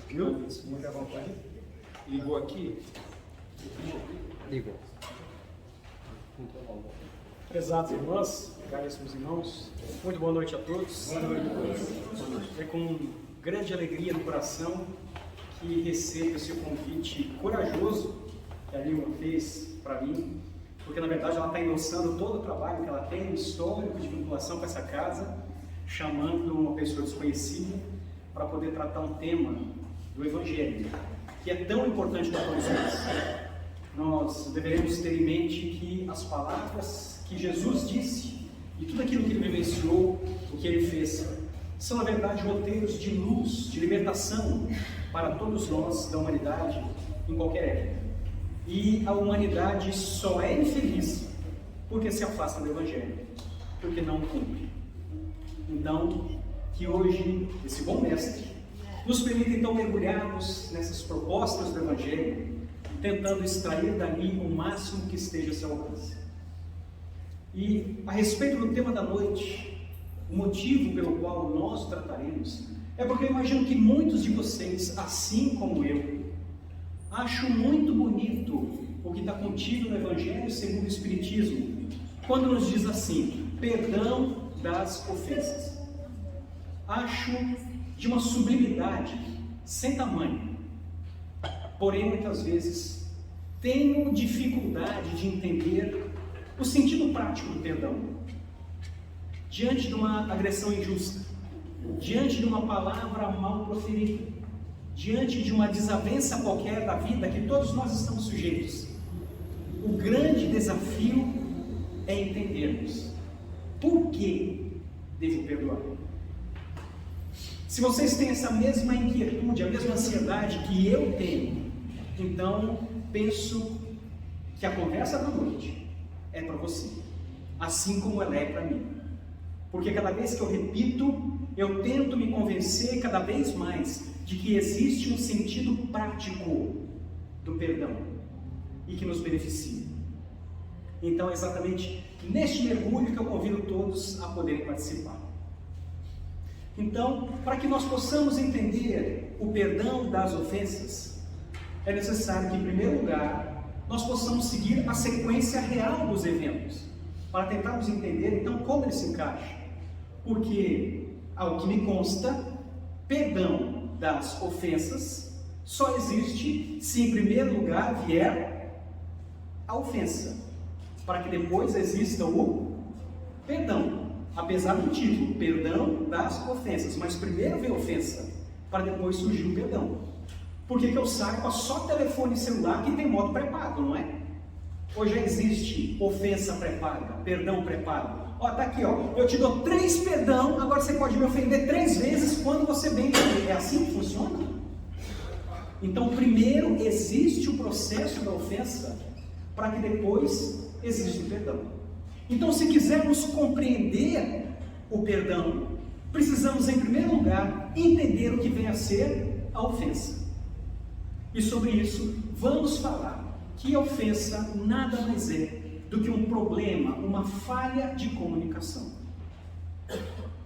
Viu? Muito à vontade. Ligou aqui? Ligou. Prezados irmãs, caríssimos irmãos, muito boa noite a todos. Boa noite. É com grande alegria no coração que recebo esse convite corajoso que a Nilma fez para mim, porque na verdade ela está endossando todo o trabalho que ela tem, o histórico de vinculação com essa casa, chamando uma pessoa desconhecida para poder tratar um tema do Evangelho, que é tão importante para todos nós. Nós deveremos ter em mente que as palavras que Jesus disse e tudo aquilo que ele vivenciou, o que ele fez, são na verdade roteiros de luz, de libertação para todos nós da humanidade em qualquer época. E a humanidade só é infeliz porque se afasta do Evangelho, porque não o cumpre. Então, que hoje esse bom mestre nos permita então mergulharmos nessas propostas do Evangelho, tentando extrair dali o máximo que esteja a seu alcance. E a respeito do tema da noite, o motivo pelo qual nós trataremos é porque eu imagino que muitos de vocês, assim como eu, acham muito bonito o que está contido no Evangelho segundo o Espiritismo, quando nos diz assim: perdão das ofensas. Acho de uma sublimidade sem tamanho, porém muitas vezes tenho dificuldade de entender o sentido prático do perdão. Diante de uma agressão injusta, diante de uma palavra mal proferida, diante de uma desavença qualquer da vida que todos nós estamos sujeitos, o grande desafio é entendermos por que devo perdoar. Se vocês têm essa mesma inquietude, a mesma ansiedade que eu tenho, então penso que a conversa da noite é para você, assim como ela é para mim. Porque cada vez que eu repito, eu tento me convencer cada vez mais de que existe um sentido prático do perdão e que nos beneficia. Então é exatamente neste mergulho que eu convido todos a poderem participar. Então, para que nós possamos entender o perdão das ofensas, é necessário que, em primeiro lugar, nós possamos seguir a sequência real dos eventos, para tentarmos entender, então, como ele se encaixa. Porque, ao que me consta, perdão das ofensas só existe se, em primeiro lugar, vier a ofensa, para que depois exista o perdão. Apesar do título, perdão das ofensas, mas primeiro vem a ofensa, para depois surgir o perdão. Por que eu saiba só telefone celular que tem modo pré-pago, não é? Ou já existe ofensa pré-paga, perdão pré-pago? Ó, tá aqui, ó, eu te dou 3 perdão, agora você pode me ofender 3 vezes quando você bem entender. É assim que funciona? Então, primeiro existe o processo da ofensa, para que depois exista o perdão. Então, se quisermos compreender o perdão, precisamos, em primeiro lugar, entender o que vem a ser a ofensa. E sobre isso, vamos falar que a ofensa nada mais é do que um problema, uma falha de comunicação.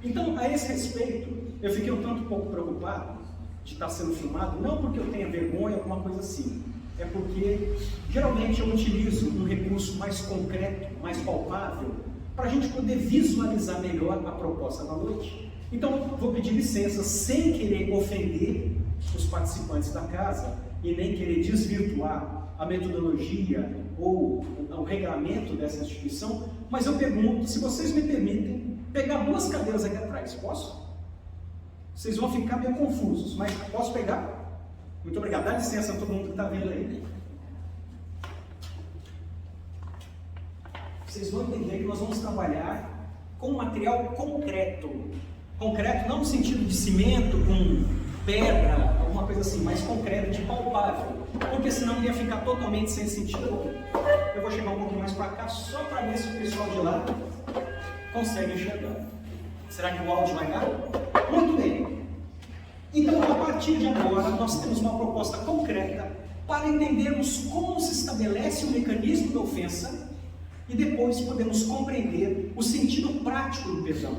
Então, a esse respeito, eu fiquei um tanto pouco preocupado de estar sendo filmado, não porque eu tenha vergonha ou alguma coisa assim, é porque geralmente eu utilizo um recurso mais concreto, mais palpável, para a gente poder visualizar melhor a proposta da noite. Então eu vou pedir licença, sem querer ofender os participantes da casa e nem querer desvirtuar a metodologia ou o regramento dessa instituição, mas eu pergunto, se vocês me permitem, pegar 2 cadeiras aqui atrás, posso? Vocês vão ficar meio confusos, mas posso pegar? Muito obrigado. Dá licença a todo mundo que está vendo aí. Vocês vão entender que nós vamos trabalhar com material concreto. Concreto não no sentido de cimento, com pedra, alguma coisa assim, mas concreto, de palpável. Porque senão ia ficar totalmente sem sentido. Eu vou chegar um pouquinho mais para cá, só para ver se o pessoal de lá consegue enxergar. Será que o áudio vai dar? Muito bem. Então, a partir de agora, nós temos uma proposta concreta para entendermos como se estabelece o mecanismo da ofensa e depois podemos compreender o sentido prático do perdão.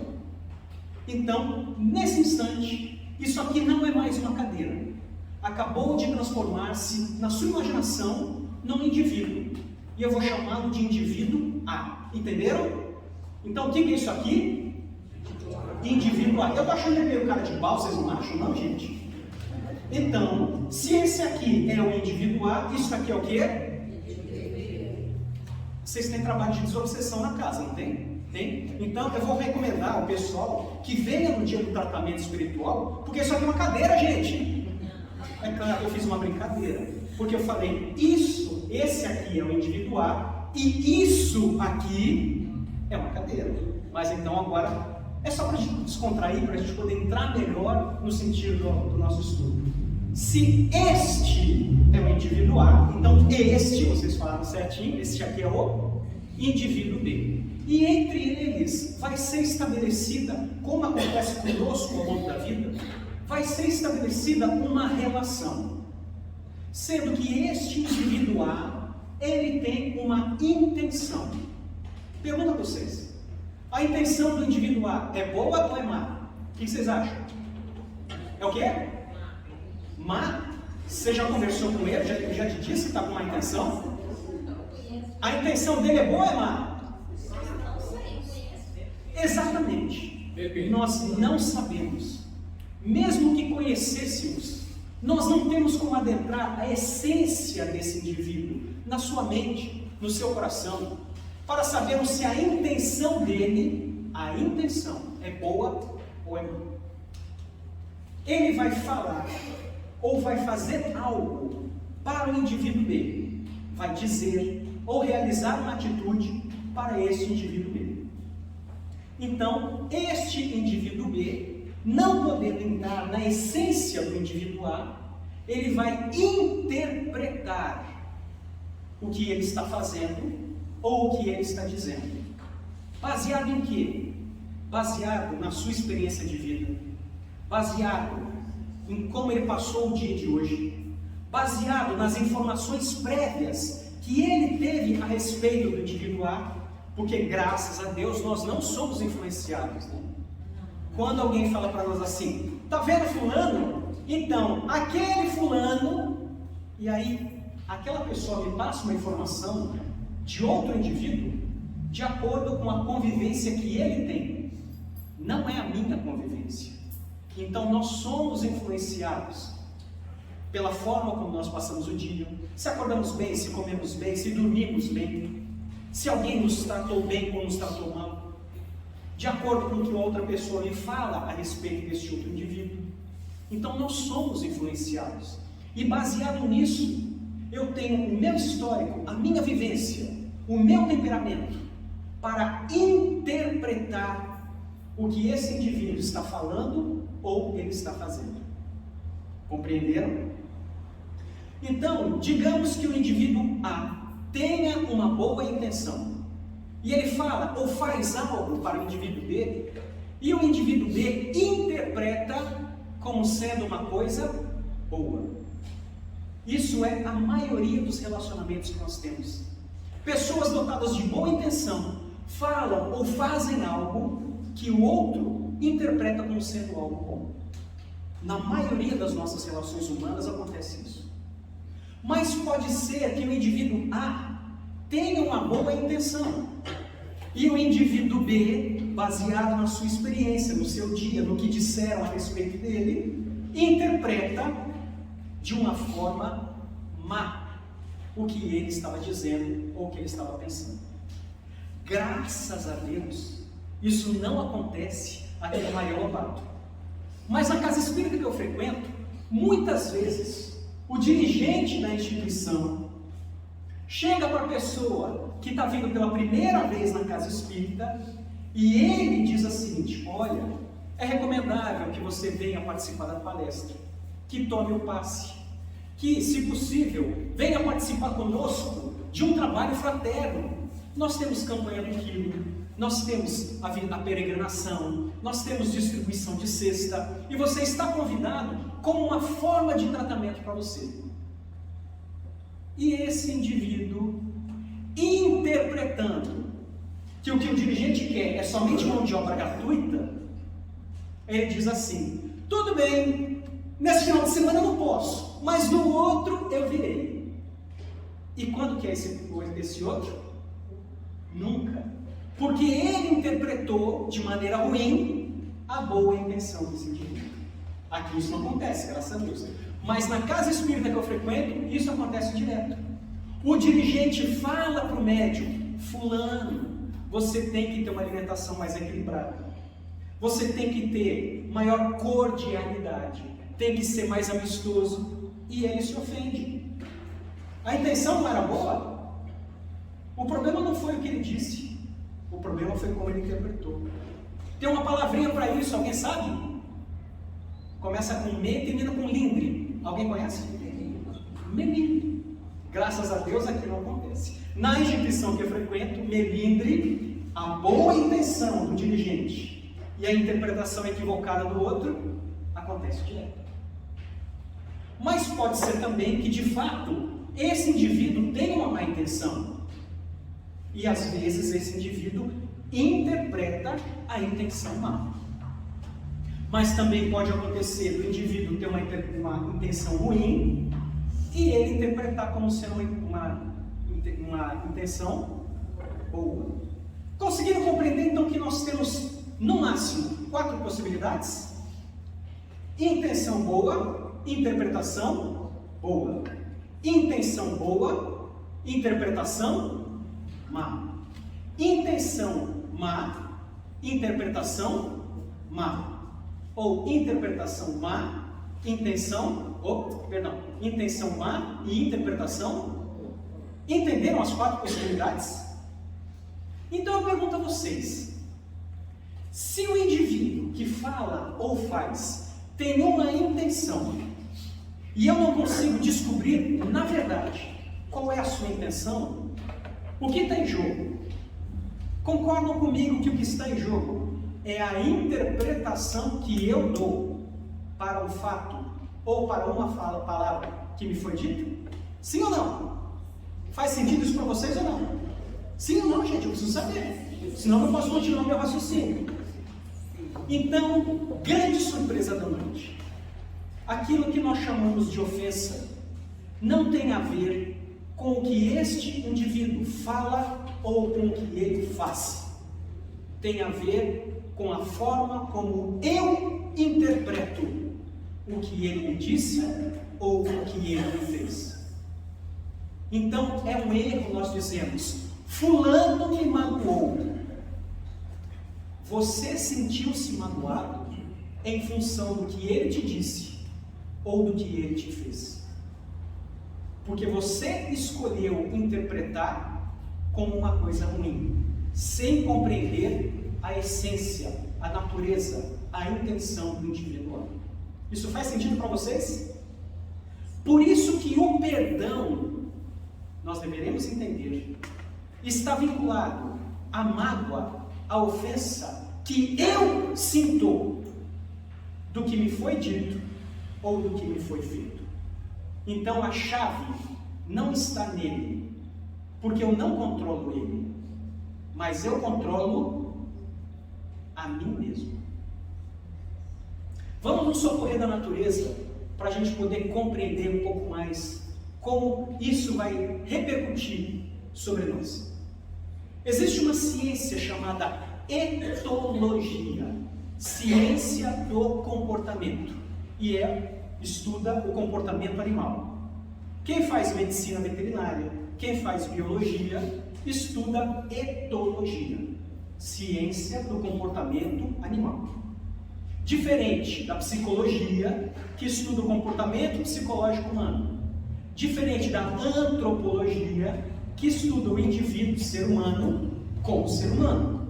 Então, nesse instante, isso aqui não é mais uma cadeira. Acabou de transformar-se, na sua imaginação, num indivíduo. E eu vou chamá-lo de indivíduo A. Entenderam? Então, o que é isso aqui? Indivíduo A. Eu estou achando ele meio cara de pau, vocês não acham? Não, gente. Então, se esse aqui é o indivíduo A, isso aqui é o quê? Vocês têm trabalho de desobsessão na casa, não tem? Tem? Então, eu vou recomendar ao pessoal que venha no dia do tratamento espiritual, porque isso aqui é uma cadeira, gente. É claro, eu fiz uma brincadeira, porque eu falei, esse aqui é o indivíduo A, e isso aqui é uma cadeira. Mas então agora, é só para a gente descontrair, para a gente poder entrar melhor no sentido do nosso estudo. Se este é o indivíduo A, então este, vocês falaram certinho, este aqui é o indivíduo B. E entre eles vai ser estabelecida, como acontece conosco ao longo da vida, vai ser estabelecida uma relação. Sendo que este indivíduo A, ele tem uma intenção. Pergunta a vocês, a intenção do indivíduo A é boa ou é má? O que vocês acham? É o quê? Má? Você já conversou com ele? Já te disse que está com uma intenção? A intenção dele é boa ou é má? Exatamente. Nós não sabemos. Mesmo que conhecêssemos, nós não temos como adentrar a essência desse indivíduo, na sua mente, no seu coração, para sabermos se a intenção dele, é boa ou é má. Ele vai falar ou vai fazer algo para o indivíduo B, vai dizer ou realizar uma atitude para este indivíduo B. Então, este indivíduo B, não podendo entrar na essência do indivíduo A, ele vai interpretar o que ele está fazendo ou o que ele está dizendo. Baseado em quê? Baseado na sua experiência de vida, baseado em como ele passou o dia de hoje, baseado nas informações prévias que ele teve a respeito do indivíduo A, porque graças a Deus nós não somos influenciados, né? Quando alguém fala para nós assim, tá vendo fulano? Então, aquele fulano, e aí aquela pessoa me passa uma informação de outro indivíduo, de acordo com a convivência que ele tem, não é a minha convivência. Então nós somos influenciados pela forma como nós passamos o dia, se acordamos bem, se comemos bem, se dormimos bem, se alguém nos tratou bem ou nos tratou mal, de acordo com o que outra pessoa me fala a respeito deste outro indivíduo. Então nós somos influenciados, e baseado nisso, eu tenho o meu histórico, a minha vivência, o meu temperamento, para interpretar o que esse indivíduo está falando ou ele está fazendo. Compreenderam? Então, digamos que o indivíduo A tenha uma boa intenção, e ele fala ou faz algo para o indivíduo B, e o indivíduo B interpreta como sendo uma coisa boa. Isso é a maioria dos relacionamentos que nós temos. Pessoas dotadas de boa intenção falam ou fazem algo que o outro interpreta como sendo algo bom. Na maioria das nossas relações humanas acontece isso. Mas pode ser que o indivíduo A tenha uma boa intenção, e o indivíduo B, baseado na sua experiência, no seu dia, no que disseram a respeito dele, interpreta de uma forma má o que ele estava dizendo ou o que ele estava pensando. Graças a Deus, isso não acontece aqui no Maria Lobato. Mas na casa espírita que eu frequento, muitas vezes, o dirigente da instituição chega para a pessoa que está vindo pela primeira vez na casa espírita e ele diz a seguinte: olha, é recomendável que você venha participar da palestra, que tome o passe, que, se possível, venha participar conosco de um trabalho fraterno. Nós temos campanha do quilo, nós temos a peregrinação, nós temos distribuição de cesta, e você está convidado como uma forma de tratamento para você. E esse indivíduo, interpretando que o dirigente quer é somente mão de obra gratuita, ele diz assim: tudo bem, nesse final de semana eu não posso, mas no outro eu virei. E quando que é esse outro? Nunca. Porque ele interpretou de maneira ruim a boa intenção desse indivíduo. Aqui isso não acontece, graças a Deus. Mas na casa espírita que eu frequento, isso acontece direto. O dirigente fala para o médium: fulano, você tem que ter uma alimentação mais equilibrada. Você tem que ter maior cordialidade. Tem que ser mais amistoso. E ele se ofende. A intenção não era boa? O problema não foi o que ele disse. O problema foi como ele interpretou. Tem uma palavrinha para isso, alguém sabe? Começa com me e termina com lindre. Alguém conhece? Melindre. Graças a Deus aqui não acontece. Na instituição que eu frequento, melindre, a boa intenção do dirigente e a interpretação equivocada do outro, acontece direto. Mas pode ser também que de fato esse indivíduo tem uma má intenção. E às vezes esse indivíduo interpreta a intenção má. Mas também pode acontecer do indivíduo ter uma intenção ruim e ele interpretar como sendo uma intenção boa. Conseguiram compreender então que nós temos no máximo 4 possibilidades? Intenção boa, interpretação boa. Intenção boa, interpretação má. Intenção má, interpretação má. Ou interpretação má, intenção má e interpretação. Entenderam as 4 possibilidades? Então eu pergunto a vocês: se o indivíduo que fala ou faz tem uma intenção e eu não consigo descobrir, na verdade, qual é a sua intenção, o que está em jogo? Concordam comigo que o que está em jogo é a interpretação que eu dou para um fato ou para uma palavra que me foi dita? Sim ou não? Faz sentido isso para vocês ou não? Sim ou não, gente? Eu preciso saber. Senão eu não posso continuar meu raciocínio. Então, grande surpresa da noite. Aquilo que nós chamamos de ofensa não tem a ver com o que este indivíduo fala ou com o que ele faz. Tem a ver com a forma como eu interpreto o que ele me disse ou o que ele me fez. Então é um erro nós dizemos: fulano me magoou. Você sentiu-se magoado em função do que ele te disse ou do que ele te fez, porque você escolheu interpretar como uma coisa ruim, sem compreender a essência, a natureza, a intenção do indivíduo. Isso faz sentido para vocês? Por isso que o perdão, nós deveremos entender, está vinculado à mágoa, à ofensa que eu sinto do que me foi dito ou do que me foi feito. Então a chave não está nele, porque eu não controlo ele, mas eu controlo a mim mesmo. Vamos nos socorrer da natureza para a gente poder compreender um pouco mais como isso vai repercutir sobre nós. Existe uma ciência chamada etologia, ciência do comportamento, e estuda o comportamento animal. Quem faz medicina veterinária, quem faz biologia, estuda etologia, ciência do comportamento animal. Diferente da psicologia, que estuda o comportamento psicológico humano. Diferente da antropologia, que estuda o indivíduo, ser humano, como ser humano.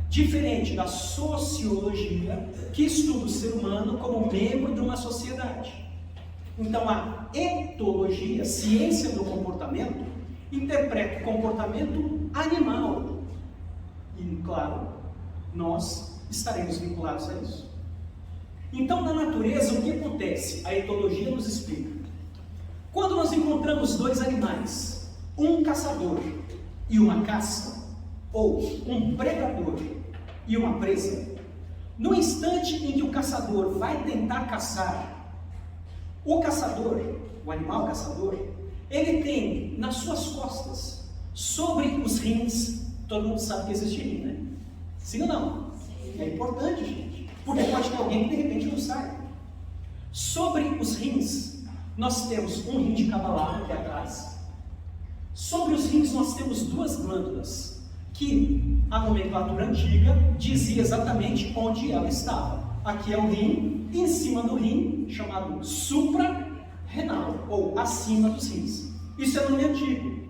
Diferente da sociologia, que estuda o ser humano como membro de uma sociedade. Então a etologia, ciência do comportamento, interpreta o comportamento animal. E claro, nós estaremos vinculados a isso. Então na natureza o que acontece? A etologia nos explica. Quando nós encontramos 2 animais, um caçador e uma caça, ou um predador e uma presa, No instante em que o caçador vai tentar caçar, o caçador, o animal caçador, ele tem nas suas costas, sobre os rins, todo mundo sabe que existe rim, né? Sim ou não? Sim. É importante, gente, porque pode ter alguém que de repente não saiba. Sobre os rins, nós temos um rim de cada lado, que é atrás. Sobre os rins nós temos duas glândulas, que a nomenclatura antiga dizia exatamente onde ela estava. Aqui é o rim, e em cima do rim, chamado suprarrenal, ou acima dos rins. Isso é nome antigo.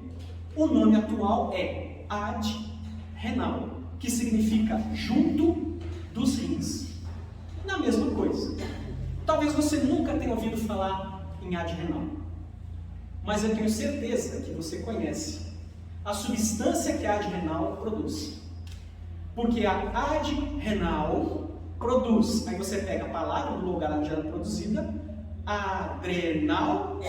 O nome atual é adrenal, que significa junto dos rins. Na mesma coisa. Talvez você nunca tenha ouvido falar em adrenal, mas eu tenho certeza que você conhece a substância que a adrenal produz. Porque a adrenal produz, aí você pega a palavra do lugar onde ela é produzida, adrenal,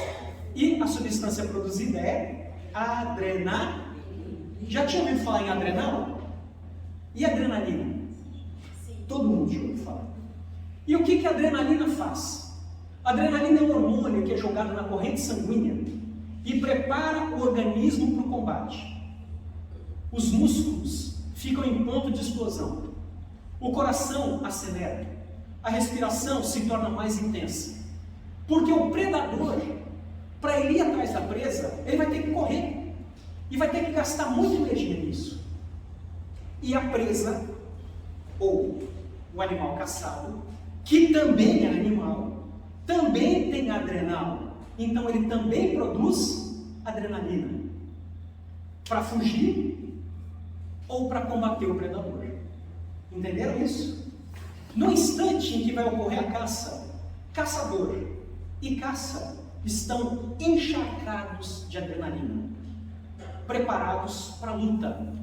e a substância produzida é adrenalina. Já tinha ouvido falar em adrenal? E adrenalina? Sim. Todo mundo já ouviu falar. E o que a adrenalina faz? A adrenalina é um hormônio que é jogado na corrente sanguínea e prepara o organismo para o combate. Os músculos ficam em ponto de explosão. O coração acelera. A respiração se torna mais intensa. Porque o predador, para ele ir atrás da presa, ele vai ter que correr. E vai ter que gastar muita energia nisso. E a presa, ou o animal caçado, que também é animal, também tem adrenal. Então ele também produz adrenalina. Para fugir ou para combater o predador. Entenderam isso? No instante em que vai ocorrer a caça, caçador e caça estão encharcados de adrenalina, preparados para a luta.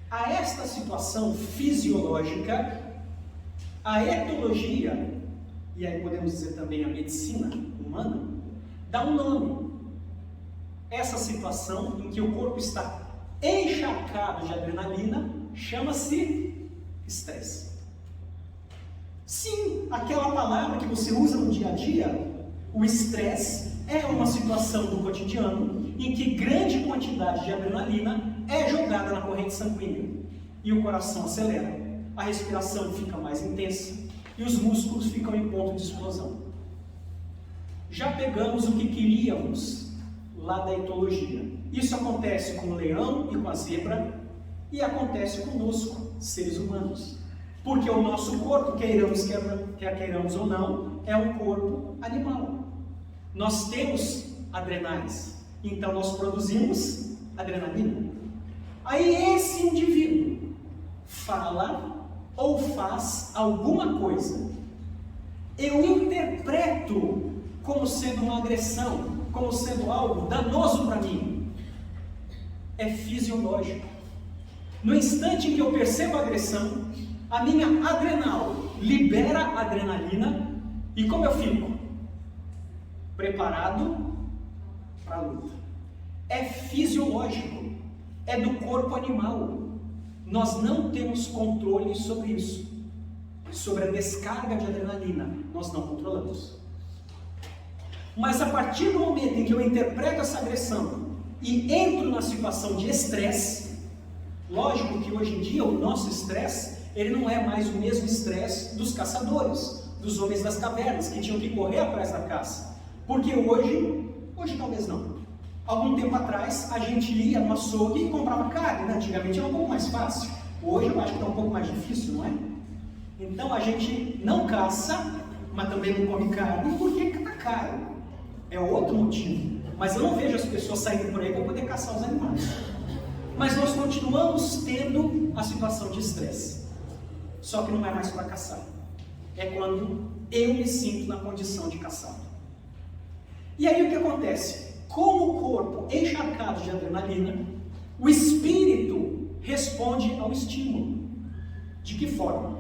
A esta situação fisiológica, a etologia, e aí podemos dizer também a medicina humana, dá um nome. Essa situação em que o corpo está encharcado de adrenalina chama-se estresse. Sim, aquela palavra que você usa no dia a dia, o estresse é uma situação do cotidiano em que grande quantidade de adrenalina é jogada na corrente sanguínea e o coração acelera, a respiração fica mais intensa e os músculos ficam em ponto de explosão. Já pegamos o que queríamos lá da etologia. Isso acontece com o leão e com a zebra e acontece conosco, seres humanos. Porque o nosso corpo, quer queiramos ou não, é um corpo animal. Nós temos adrenais, então nós produzimos adrenalina. Aí esse indivíduo fala ou faz alguma coisa. Eu interpreto como sendo uma agressão, como sendo algo danoso para mim. É fisiológico. No instante em que eu percebo a agressão, a minha adrenal libera adrenalina e como eu fico? Preparado para a luta. É fisiológico, é do corpo animal. Nós não temos controle sobre isso. Sobre a descarga de adrenalina, nós não controlamos. Mas a partir do momento em que eu interpreto essa agressão e entro na situação de estresse, lógico que hoje em dia o nosso estresse, ele não é mais o mesmo estresse dos caçadores, dos homens das cavernas, que tinham que correr atrás da caça. Porque hoje talvez não. Algum tempo atrás, a gente ia no açougue e comprava carne, né? Antigamente era um pouco mais fácil. Hoje eu acho que está um pouco mais difícil, não é? Então a gente não caça, mas também não come carne, porque está caro. É outro motivo. Mas eu não vejo as pessoas saindo por aí para poder caçar os animais. Mas nós continuamos tendo a situação de estresse. Só que não é mais para caçar. É quando eu me sinto na condição de caçar. E aí o que acontece? Com o corpo encharcado de adrenalina, o espírito responde ao estímulo. De que forma?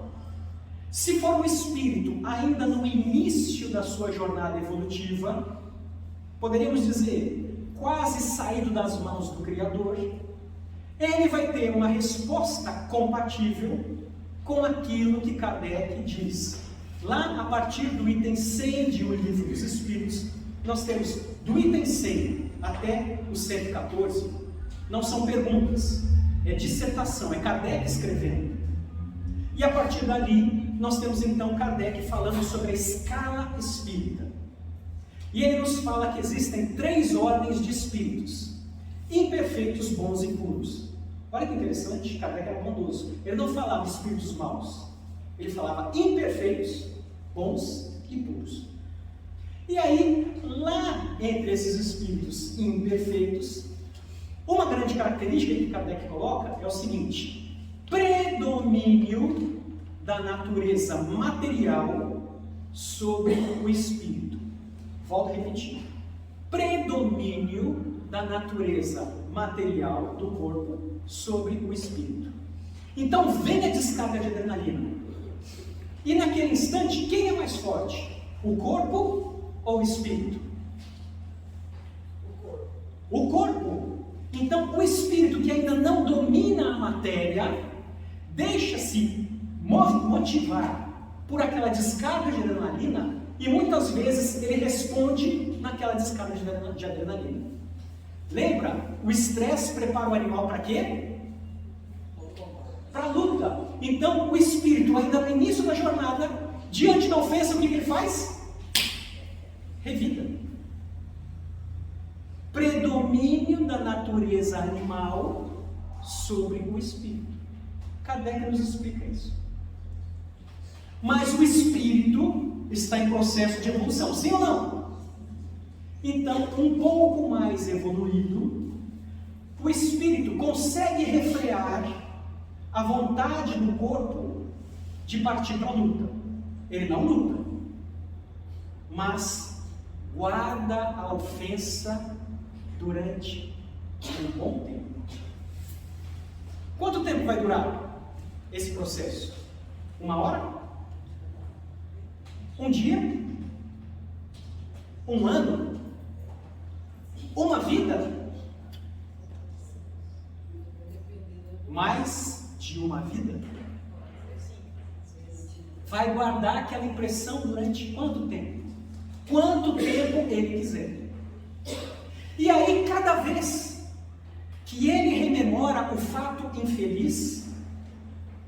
Se for um espírito ainda no início da sua jornada evolutiva, poderíamos dizer, quase saído das mãos do Criador, ele vai ter uma resposta compatível com aquilo que Kardec diz. Lá, a partir do item 100 de O Livro dos Espíritos, nós temos do item 100 até o 114, não são perguntas, é dissertação, é Kardec escrevendo. E a partir dali, nós temos então Kardec falando sobre a escala espírita. E ele nos fala que existem 3 ordens de espíritos: imperfeitos, bons e puros. Olha que interessante, Kardec era bondoso. Ele não falava espíritos maus, ele falava imperfeitos, bons e puros. E aí, lá entre esses espíritos imperfeitos, uma grande característica que Kardec coloca é o seguinte: predomínio da natureza material sobre o espírito. Volto a repetir: predomínio da natureza material do corpo sobre o espírito. Então vem a descarga de adrenalina. E naquele instante, quem é mais forte? O corpo ou o espírito? O corpo. Então o espírito, que ainda não domina a matéria, deixa-se motivar por aquela descarga de adrenalina, e muitas vezes ele responde naquela descarga de adrenalina. Lembra? O estresse prepara o animal para quê? Para a luta. Então o espírito, ainda no início da jornada, diante da ofensa, o que ele faz? Revida. Predomínio da natureza animal sobre o espírito. Kardec nos explica isso. Mas o espírito está em processo de evolução, sim ou não? Então, um pouco mais evoluído, o espírito consegue refrear a vontade do corpo de partir para a luta. Ele não luta, mas guarda a ofensa durante um bom tempo. Quanto tempo vai durar esse processo? 1 hora? 1 dia? 1 ano? 1 vida? Mais de 1 vida? Vai guardar aquela impressão durante quanto tempo? Quanto tempo ele quiser. E aí, cada vez que ele rememora o fato infeliz,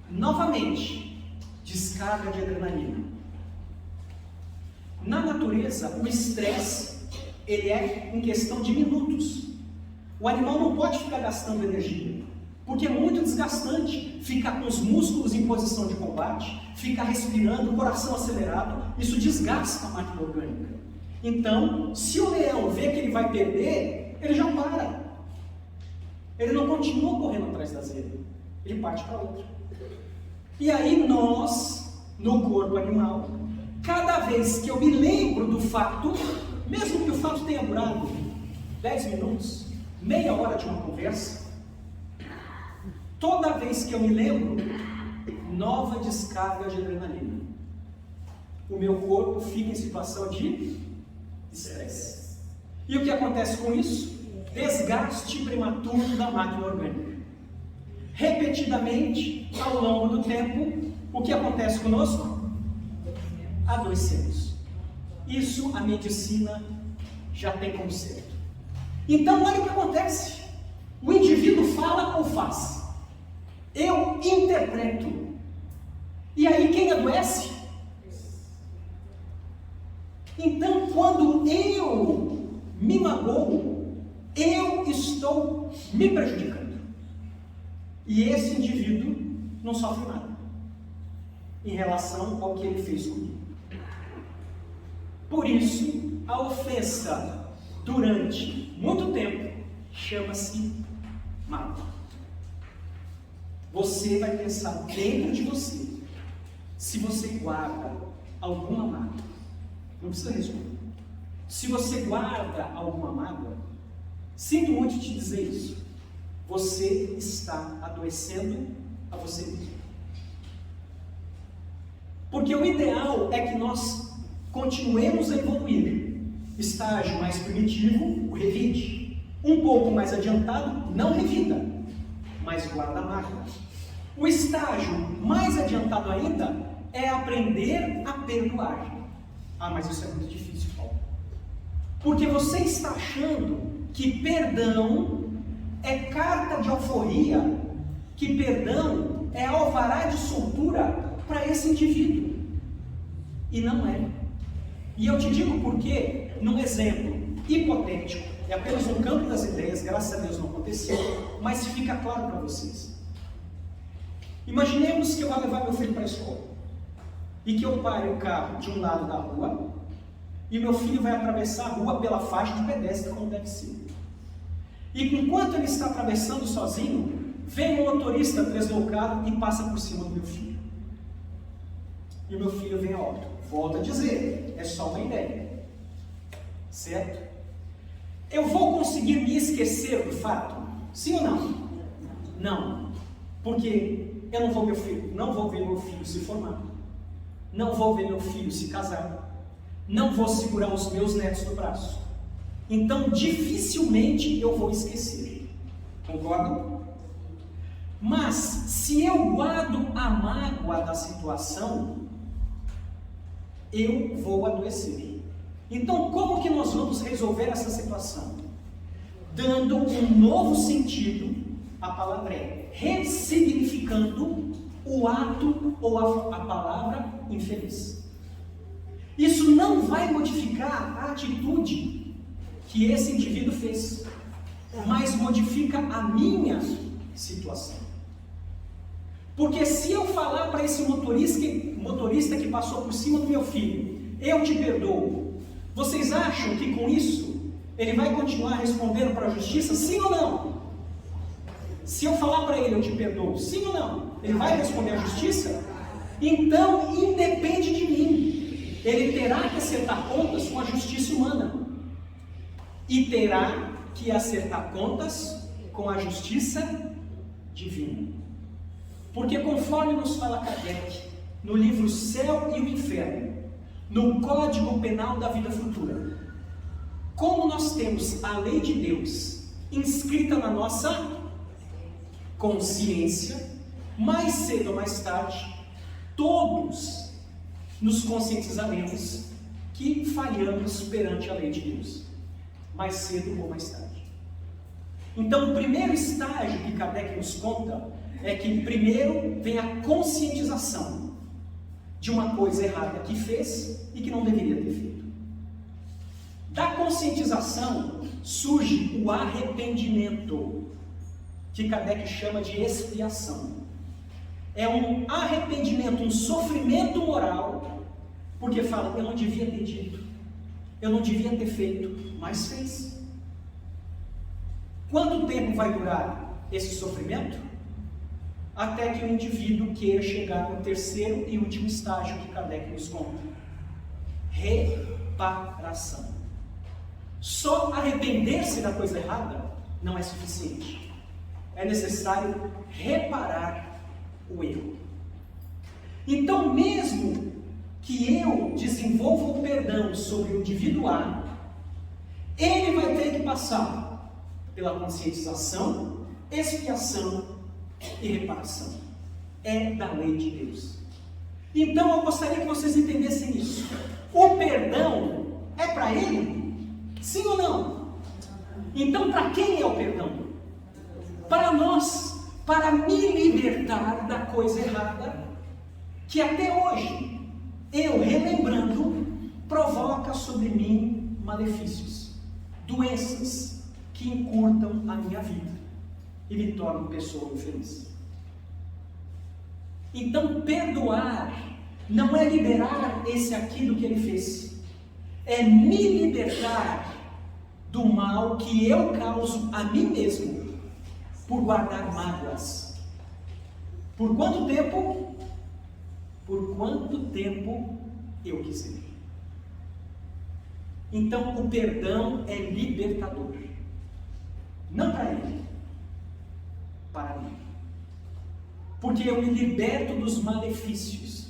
novamente, descarga de adrenalina. Na natureza, o estresse, ele é em questão de minutos. O animal não pode ficar gastando energia, porque é muito desgastante ficar com os músculos em posição de combate, ficar respirando, o coração acelerado. Isso desgasta a máquina orgânica. Então, se o leão vê que ele vai perder, ele já para. Ele não continua correndo atrás da zebra, ele parte para outra. E aí nós, no corpo animal, cada vez que eu me lembro do fato, mesmo que o fato tenha durado 10 minutos, meia hora de uma conversa, toda vez que eu me lembro, nova descarga de adrenalina. O meu corpo fica em situação de estresse. E o que acontece com isso? Desgaste prematuro da máquina orgânica. Repetidamente, ao longo do tempo, o que acontece conosco? Adoecemos. Isso a medicina já tem conserto. Então, olha o que acontece. O indivíduo fala ou faz? Eu interpreto. E aí quem adoece? Então, quando eu me magoo, eu estou me prejudicando. E esse indivíduo não sofre nada em relação ao que ele fez comigo. Por isso, a ofensa durante muito tempo chama-se mágoa. Você vai pensar dentro de você se você guarda alguma mágoa. Não precisa responder. Se você guarda alguma mágoa, sinto muito te dizer isso, você está adoecendo a você mesmo. Porque o ideal é que nós continuemos a evoluir. Estágio mais primitivo, o revide. Um pouco mais adiantado, não revida, mas guarda a mágoa. O estágio mais adiantado ainda é aprender a perdoar. Ah, mas isso é muito difícil, Paulo. Porque você está achando que perdão é carta de alforria, que perdão é alvará de soltura para esse indivíduo. E não é. E eu te digo por quê, num exemplo hipotético, é apenas um campo das ideias, graças a Deus não aconteceu, mas fica claro para vocês. Imaginemos que eu vou levar meu filho para a escola, e que eu pare o carro de um lado da rua, e meu filho vai atravessar a rua pela faixa de pedestre, como deve ser. E enquanto ele está atravessando sozinho, vem um motorista deslocado e passa por cima do meu filho. E o meu filho vem a óbito. Volto a dizer, é só uma ideia. Certo? Eu vou conseguir me esquecer do fato? Sim ou não? Não. Porque eu não vou ver meu filho se formar. Não vou ver meu filho se casar. Não vou segurar os meus netos no braço. Então, dificilmente eu vou esquecer. Concordo? Mas, se eu guardo a mágoa da situação, eu vou adoecer. Então, como que nós vamos resolver essa situação? Dando um novo sentido à palavra, ressignificando o ato ou a palavra infeliz. Isso não vai modificar a atitude que esse indivíduo fez, mas modifica a minha situação. Porque se eu falar para esse motorista que passou por cima do meu filho, eu te perdoo, vocês acham que com isso ele vai continuar respondendo para a justiça, sim ou não? Se eu falar para ele, eu te perdoo, sim ou não? Ele vai responder à justiça? Então, independe de mim. Ele terá que acertar contas com a justiça humana. E terá que acertar contas com a justiça divina. Porque conforme nos fala Kardec, no livro Céu e o Inferno, no Código Penal da Vida Futura, como nós temos a lei de Deus inscrita na nossa consciência, mais cedo ou mais tarde, todos nos conscientizaremos que falhamos perante a lei de Deus, mais cedo ou mais tarde. Então, o primeiro estágio que Kardec nos conta é que primeiro vem a conscientização de uma coisa errada que fez e que não deveria ter feito. Da conscientização surge o arrependimento, que Kardec chama de expiação. É um arrependimento, um sofrimento moral, porque fala, eu não devia ter dito, eu não devia ter feito, mas fez. Quanto tempo vai durar esse sofrimento? Até que o indivíduo queira chegar no terceiro e último estágio que Kardec nos conta: reparação. Só arrepender-se da coisa errada não é suficiente. É necessário reparar o erro. Então, mesmo que eu desenvolva o perdão sobre o indivíduo A, ele vai ter que passar pela conscientização, expiação e reparação. É da lei de Deus. Então eu gostaria que vocês entendessem isso. O perdão é para ele? Sim ou não? Então para quem é o perdão? Para nós, para me libertar da coisa errada que até hoje eu, relembrando, provoca sobre mim malefícios, doenças que encurtam a minha vida e me tornam pessoa infeliz. Então, perdoar não é liberar esse aqui do que ele fez, é me libertar do mal que eu causo a mim mesmo por guardar mágoas. Por quanto tempo? Por quanto tempo eu quiser. Então, o perdão é libertador. Não para ele, para mim. Porque eu me liberto dos malefícios,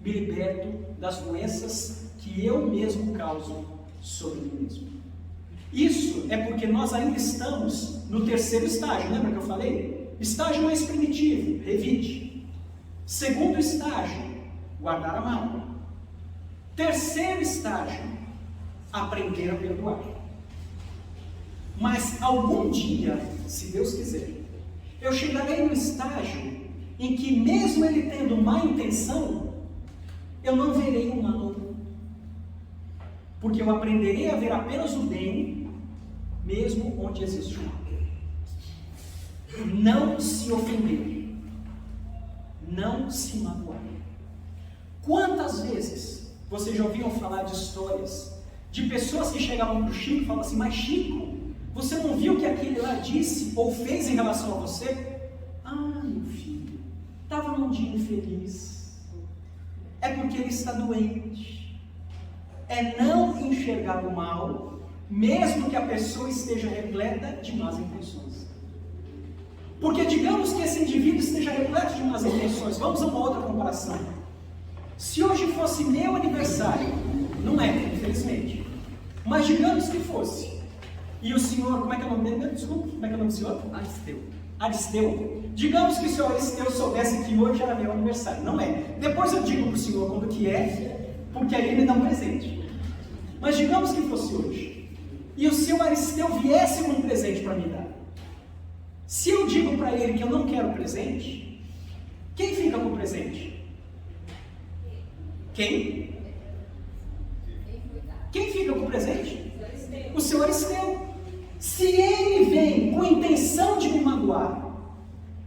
me liberto das doenças que eu mesmo causo sobre mim mesmo. Isso é porque nós ainda estamos no terceiro estágio, lembra que eu falei? Estágio mais primitivo, revide. Segundo estágio, guardar a mágoa. Terceiro estágio, aprender a perdoar. Mas algum dia, se Deus quiser, eu chegarei no estágio em que, mesmo ele tendo má intenção, eu não verei o mal, porque eu aprenderei a ver apenas o bem, mesmo onde existe o mal. Não se ofender, não se magoar. Quantas vezes vocês já ouviram falar de histórias de pessoas que chegavam para o Chico e falavam assim: mas Chico, você não viu o que aquele lá disse ou fez em relação a você? Ah, meu filho, estava num dia infeliz. É porque ele está doente. É não enxergar o mal, mesmo que a pessoa esteja repleta de más intenções. Porque digamos que esse indivíduo esteja repleto de más intenções. Vamos a uma outra comparação. Se hoje fosse meu aniversário, não é, infelizmente, mas digamos que fosse, e o senhor, como é que é o nome dele? Desculpa, como é que é o nome do senhor? Aristeu. Digamos que o senhor Aristeu soubesse que hoje era meu aniversário. Não é. Depois eu digo para o senhor quando que é, porque aí ele dá um presente. Mas digamos que fosse hoje, e o senhor Aristeu viesse com um presente para me dar. Se eu digo para ele que eu não quero presente, quem fica com o presente? Quem? Quem fica com o presente? O senhor Aristeu. Se ele vem com a intenção de me magoar,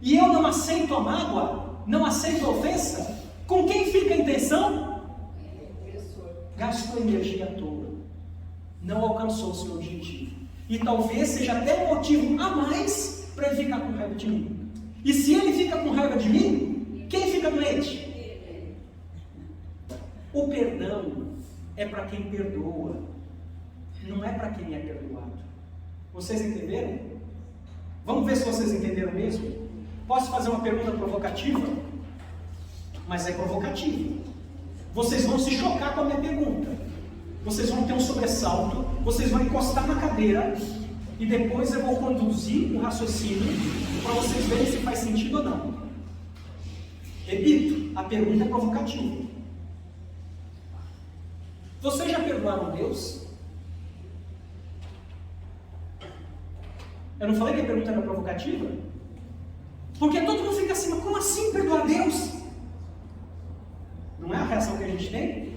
e eu não aceito a mágoa, não aceito a ofensa, com quem fica a intenção? Gastou energia à toa, não alcançou o seu objetivo, e talvez seja até um motivo a mais para ele ficar com raiva de mim. E se ele fica com raiva de mim, quem fica doente? O perdão é para quem perdoa, não é para quem é perdoado. Vocês entenderam? Vamos ver se vocês entenderam mesmo? Posso fazer uma pergunta provocativa? Mas é provocativa. Vocês vão se chocar com a minha pergunta. Vocês vão ter um sobressalto, vocês vão encostar na cadeira, e depois eu vou conduzir o raciocínio para vocês verem se faz sentido ou não. Repito, a pergunta é provocativa. Vocês já perdoaram Deus? Eu não falei que a pergunta era provocativa? Porque todo mundo fica assim: mas como assim perdoar Deus? Não é a reação que a gente tem?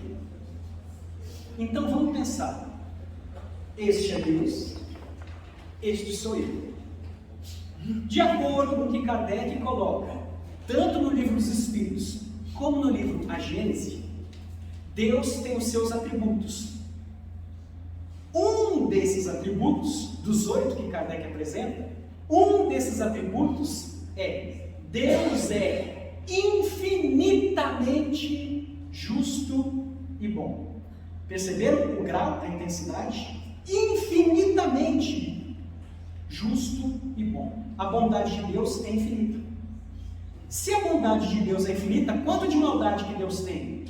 Então vamos pensar. Este é Deus, este sou eu. De acordo com o que Kardec coloca, tanto no livro dos Espíritos, como no livro A Gênese, Deus tem os seus atributos. Um desses atributos, dos 8 que Kardec apresenta, um desses atributos é: Deus é infinitamente justo e bom. Perceberam o grau, a intensidade? Infinitamente justo e bom. A bondade de Deus é infinita. Se a bondade de Deus é infinita, quanto de maldade que Deus tem?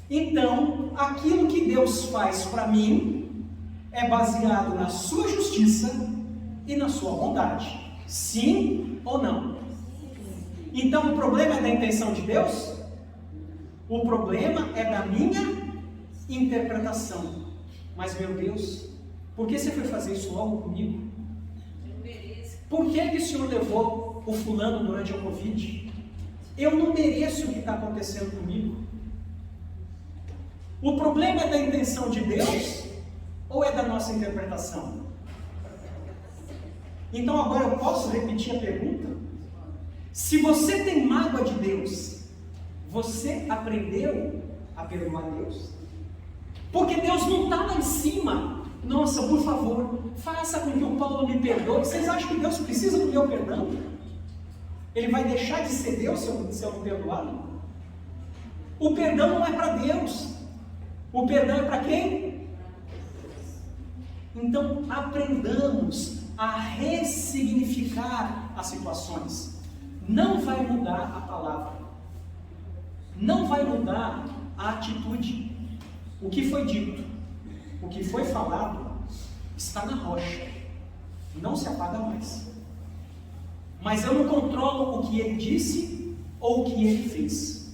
Então, aquilo que Deus faz para mim é baseado na sua justiça e na sua bondade. Sim ou não? Então, o problema é da intenção de Deus? O problema é da minha interpretação. Mas, meu Deus, por que você foi fazer isso logo comigo? Por que o Senhor levou o fulano durante a Covid? Eu não mereço o que está acontecendo comigo. O problema é da intenção de Deus ou é da nossa interpretação? Então agora eu posso repetir a pergunta? Se você tem mágoa de Deus, você aprendeu a perdoar Deus? Porque Deus não está lá em cima. Nossa, por favor, faça com que o Paulo me perdoe. Vocês acham que Deus precisa do meu perdão? Ele vai deixar de ser Deus se eu não perdoá-lo? O perdão não é para Deus. O perdão é para quem? Então, aprendamos a ressignificar as situações. Não vai mudar a palavra. Não vai mudar a atitude. O que foi dito, o que foi falado, está na rocha. Não se apaga mais. Mas eu não controlo o que ele disse ou o que ele fez.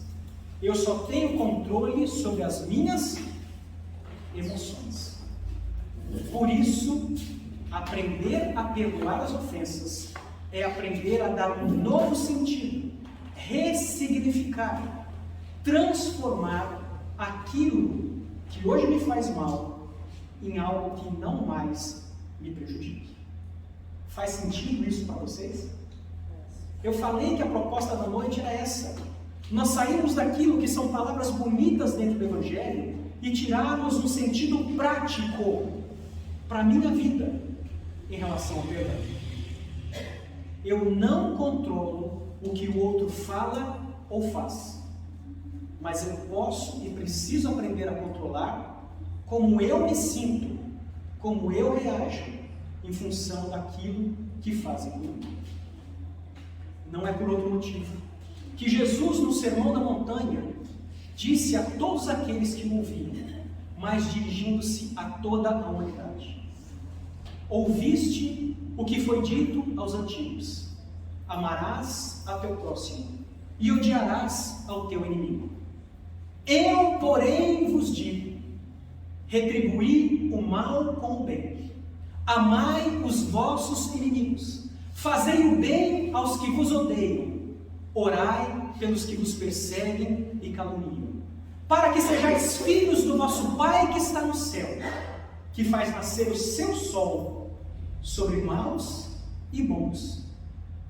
Eu só tenho controle sobre as minhas emoções. Por isso, aprender a perdoar as ofensas é aprender a dar um novo sentido, ressignificar, transformar aquilo que hoje me faz mal em algo que não mais me prejudique. Faz sentido isso para vocês? Eu falei que a proposta da noite era essa. Nós saímos daquilo que são palavras bonitas dentro do Evangelho e tirarmos um sentido prático para a minha vida em relação ao perdão. Eu não controlo o que o outro fala ou faz, mas eu posso e preciso aprender a controlar como eu me sinto, como eu reajo em função daquilo que fazem comigo. Não é por outro motivo que Jesus, no Sermão da Montanha, disse a todos aqueles que o ouviam, mas dirigindo-se a toda a humanidade: ouviste o que foi dito aos antigos: amarás a teu próximo e odiarás ao teu inimigo. Eu, porém, vos digo: retribuí o mal com o bem, amai os vossos inimigos, fazei o bem aos que vos odeiam, orai pelos que vos perseguem e caluniam, para que sejais filhos do vosso Pai que está no céu, que faz nascer o seu sol sobre maus e bons,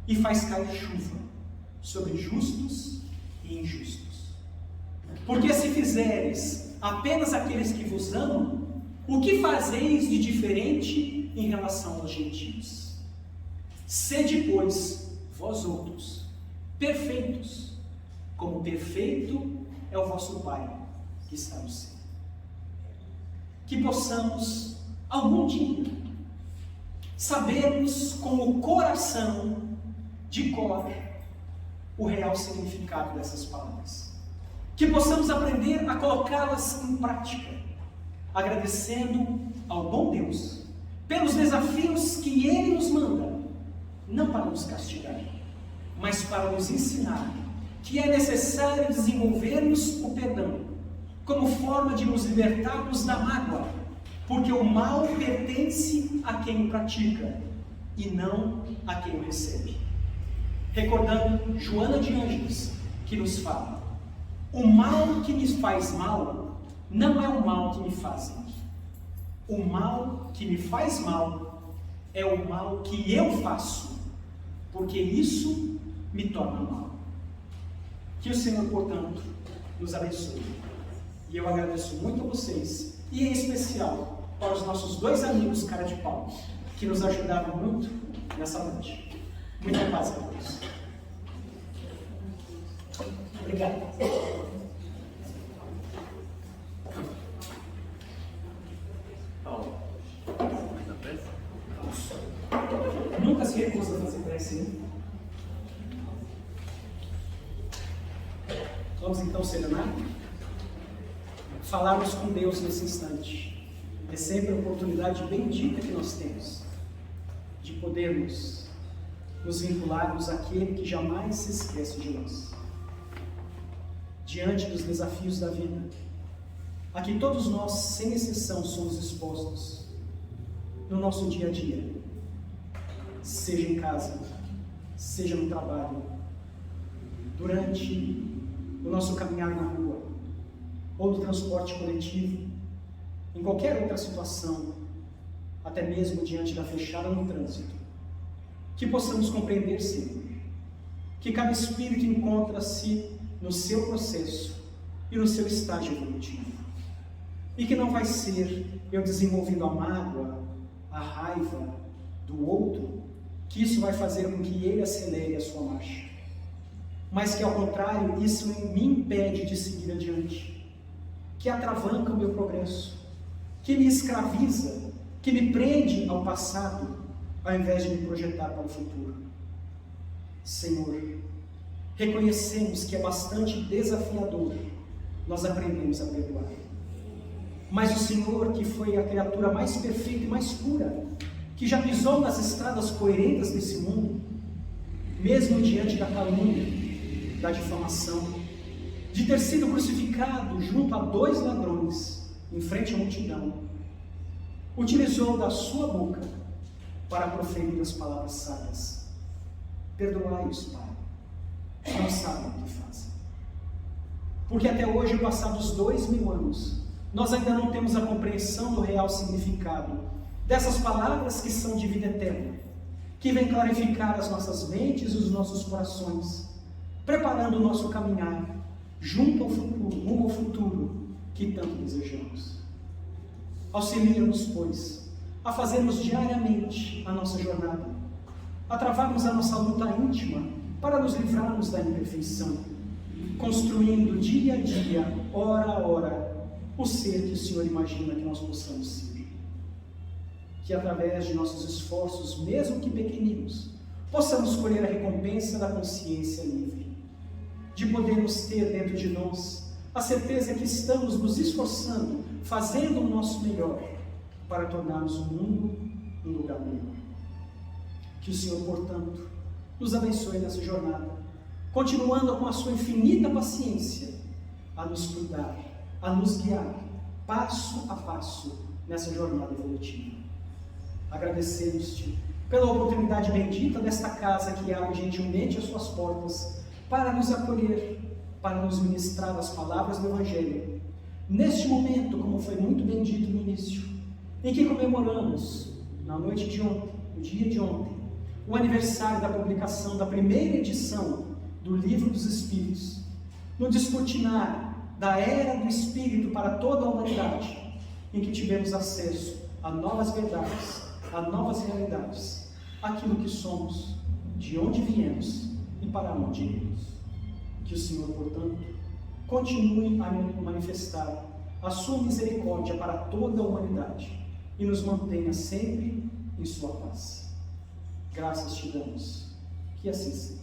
e faz cair chuva sobre justos e injustos. Porque se fizeres apenas aqueles que vos amam, o que fazeis de diferente em relação aos gentios? Sede, pois, vós outros perfeitos, como perfeito é o vosso Pai que está no céu. Que possamos, algum dia, sabermos com o coração de cor o real significado dessas palavras. Que possamos aprender a colocá-las em prática, agradecendo ao bom Deus pelos desafios que Ele nos manda, não para nos castigar, mas para nos ensinar que é necessário desenvolvermos o perdão como forma de nos libertarmos da mágoa, porque o mal pertence a quem o pratica e não a quem o recebe. Recordando Joana de Ângeles, que nos fala: o mal que me faz mal não é o mal que me fazem. O mal que me faz mal é o mal que eu faço, porque isso me torna mal. Que o Senhor, portanto, nos abençoe. E eu agradeço muito a vocês, e em especial para os nossos dois amigos cara de pau, que nos ajudaram muito nessa noite. Muita paz a todos. Obrigado. Nunca se recusa a fazer prece, hein? Vamos então serenar? Falarmos com Deus nesse instante. É sempre a oportunidade bendita que nós temos de podermos nos vincularmos àquele que jamais se esquece de nós. Diante dos desafios da vida, a que todos nós, sem exceção, somos expostos no nosso dia a dia, seja em casa, seja no trabalho, durante o nosso caminhar na rua, ou no transporte coletivo, em qualquer outra situação, até mesmo diante da fechada no trânsito, que possamos compreender sempre que cada espírito encontra-se no seu processo e no seu estágio evolutivo, e que não vai ser eu desenvolvendo a mágoa, a raiva do outro, que isso vai fazer com que ele acelere a sua marcha, mas que ao contrário, isso me impede de seguir adiante, que atravanca o meu progresso, que me escraviza, que me prende ao passado, ao invés de me projetar para o futuro. Senhor, reconhecemos que é bastante desafiador nós aprendemos a perdoar, mas o Senhor, que foi a criatura mais perfeita e mais pura, que já pisou nas estradas poerentas desse mundo, mesmo diante da calúnia, da difamação, de ter sido crucificado junto a 2 ladrões em frente à multidão, utilizou da sua boca para proferir as palavras sábias: perdoai-os, Pai, não sabem o que fazem. Porque até hoje, passados 2000 anos, nós ainda não temos a compreensão do real significado dessas palavras que são de vida eterna, que vem clarificar as nossas mentes e os nossos corações, preparando o nosso caminhar junto ao futuro, rumo ao futuro que tanto desejamos. Auxilia-nos, pois, a fazermos diariamente a nossa jornada, a travarmos a nossa luta íntima para nos livrarmos da imperfeição, construindo dia a dia, hora a hora, o ser que o Senhor imagina que nós possamos ser. Que através de nossos esforços, mesmo que pequeninos, possamos colher a recompensa da consciência livre, de podermos ter dentro de nós a certeza que estamos nos esforçando, fazendo o nosso melhor para tornarmos o mundo um lugar melhor. Que o Senhor, portanto, nos abençoe nessa jornada, continuando com a sua infinita paciência a nos cuidar, a nos guiar, passo a passo, nessa jornada evolutiva. Agradecemos-te pela oportunidade bendita desta casa que abre gentilmente as suas portas para nos acolher, para nos ministrar as palavras do Evangelho. Neste momento, como foi muito bem dito no início, em que comemoramos, na noite de ontem, no dia de ontem, o aniversário da publicação da primeira edição do Livro dos Espíritos, no descortinar da era do Espírito para toda a humanidade, em que tivemos acesso a novas verdades, a novas realidades, aquilo que somos, de onde viemos e para onde iremos. Que o Senhor, portanto, continue a manifestar a sua misericórdia para toda a humanidade e nos mantenha sempre em sua paz. Graças te damos, que assim seja.